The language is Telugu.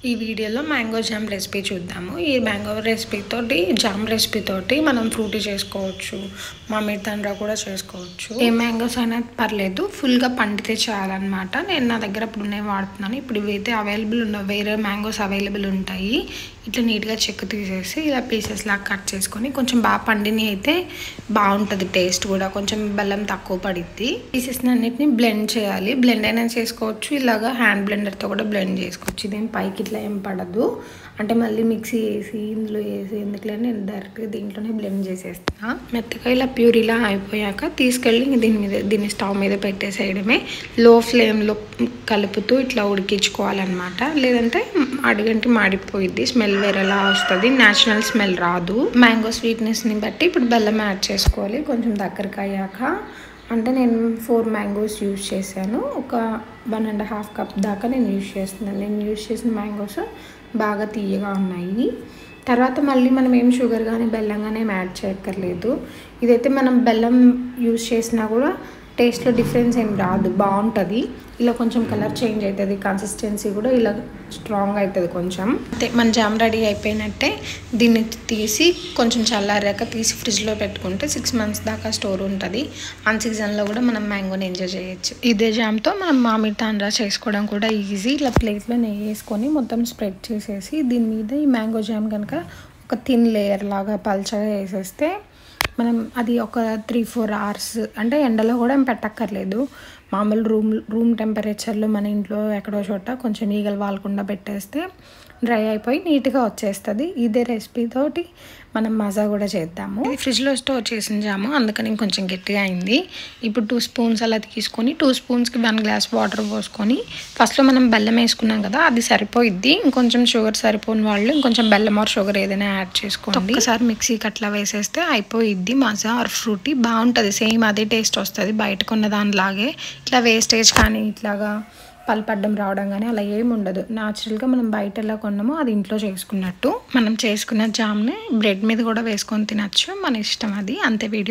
ఈ వీడియోలో మ్యాంగో జామ్ రెసిపీ చూద్దాము. ఈ మ్యాంగో రెసిపీ తోటి జామ్ రెసిపీ తోటి మనం ఫ్రూటీ చేసుకోవచ్చు, మామిడి తండ్ర కూడా చేసుకోవచ్చు. ఏ మ్యాంగోస్ అయినా పర్లేదు, ఫుల్గా పండితే చాలన్నమాట. నేను నా దగ్గర ఇప్పుడు నేను వాడుతున్నాను. ఇప్పుడు ఇవైతే అవైలబుల్ ఉన్న వేరే మ్యాంగోస్ అవైలబుల్ ఉంటాయి. ఇట్లా నీట్గా చెక్కు తీసేసి ఇలా పీసెస్ లాగా కట్ చేసుకొని కొంచెం బాగా పండిని అయితే బాగుంటుంది. టేస్ట్ కూడా కొంచెం బెల్లం తక్కువ పడిద్ది. పీసెస్ అన్నిటిని బ్లెండ్ చేయాలి. బ్లెండ్ అయినా చేసుకోవచ్చు, ఇలాగా హ్యాండ్ బ్లెండర్తో కూడా బ్లెండ్ చేసుకోవచ్చు. ఇదేం పైకి ఇట్లా ఏం పడదు, అంటే మళ్ళీ మిక్సీ వేసి ఇందులో వేసి ఎందుకులే నేను డైరెక్ట్గా దీంట్లోనే బ్లెండ్ చేసేస్తా. మెత్తగా ఇలా ప్యూరీలా అయిపోయాక తీసుకెళ్ళి దీన్ని స్టవ్ మీద పెట్టేసేయడమే. లో ఫ్లేమ్లో కలుపుతూ ఇట్లా ఉడికించుకోవాలన్నమాట. లేదంటే అడుగంటి మాడిపోయిద్ది, స్మెల్ వేరేలా వస్తుంది, న్యాచురల్ స్మెల్ రాదు. మ్యాంగో స్వీట్నెస్ని బట్టి ఇప్పుడు బెల్లం యాడ్ చేసుకోవాలి. కొంచెం దగ్గరకు అయ్యాక, అంటే నేను 4 మ్యాంగోస్ యూజ్ చేశాను. ఒక 1.5 కప్ దాకా నేను యూజ్ చేస్తున్నాను. నేను యూజ్ చేసిన మ్యాంగోస్ బాగా తీయగా ఉన్నాయి. తర్వాత మళ్ళీ మనం ఏం షుగర్ కానీ బెల్లం కానీ ఏం యాడ్ చేయక్కర్లేదు. ఇదైతే మనం బెల్లం యూజ్ చేసినా కూడా టేస్ట్లో డిఫరెన్స్ ఏం రాదు, బాగుంటుంది. ఇలా కొంచెం కలర్ చేంజ్ అవుతుంది, కన్సిస్టెన్సీ కూడా ఇలా స్ట్రాంగ్ అవుతుంది కొంచెం. అయితే మన జామ్ రెడీ అయిపోయినట్టే. దీన్ని తీసి కొంచెం చల్లారాక తీసి ఫ్రిడ్జ్లో పెట్టుకుంటే 6 మంత్స్ దాకా స్టోర్ ఉంటుంది. అన్ సీజన్లో కూడా మనం మ్యాంగోని ఎంజాయ్ చేయొచ్చు. ఇదే జామ్తో మనం మామిడి తాండ్రా చేసుకోవడం కూడా ఈజీ. ఇలా ప్లేట్లో నెయ్యి వేసుకొని మొత్తం స్ప్రెడ్ చేసేసి దీని మీద ఈ మ్యాంగో జామ్ కనుక ఒక థిన్ లేయర్ లాగా పల్చగా వేసేస్తే మనం అది ఒక 3-4 అవర్స్, అంటే ఎండలో కూడా ఏం పెట్టక్కర్లేదు. మామూలు రూమ్ టెంపరేచర్లో మన ఇంట్లో ఎక్కడో చోట కొంచెం ఈగలు వాలకుండా పెట్టేస్తే డ్రై అయిపోయి నీట్గా వచ్చేస్తుంది. ఇదే రెసిపీ తోటి మనం మజా కూడా చేద్దాము. ఇది ఫ్రిడ్జ్లో స్టోర్ చేసిన జాము, అందుకని కొంచెం గట్టిగా అయింది. ఇప్పుడు 2 స్పూన్స్ అలా తీసుకొని 2 స్పూన్స్కి 1 గ్లాస్ వాటర్ పోసుకొని, ఫస్ట్లో మనం బెల్లం వేసుకున్నాం కదా అది సరిపోయిద్ది. ఇంకొంచెం షుగర్ సరిపోని వాళ్ళు ఇంకొంచెం బెల్లం ఆర్ షుగర్ ఏదైనా యాడ్ చేసుకోండి. ఒకసారి మిక్సీకి అట్లా వేసేస్తే అయిపోయిద్ది. మజా ఆర్ ఫ్రూటీ బాగుంటుంది, సేమ్ అదే టేస్ట్ వస్తుంది బయటకున్న దానిలాగే. ఇట్లా వేస్టేజ్ కానీ ఇట్లాగా పల్పడ్డం రావడం కానీ అలా ఏమి ఉండదు. న్యాచురల్గా మనం బయట ఎలా కొన్నామో అది ఇంట్లో చేసుకున్నట్టు. మనం చేసుకున్న జామ్ని బ్రెడ్ మీద కూడా వేసుకొని తినచ్చు, మన ఇష్టం అది. అంతే. వీడియో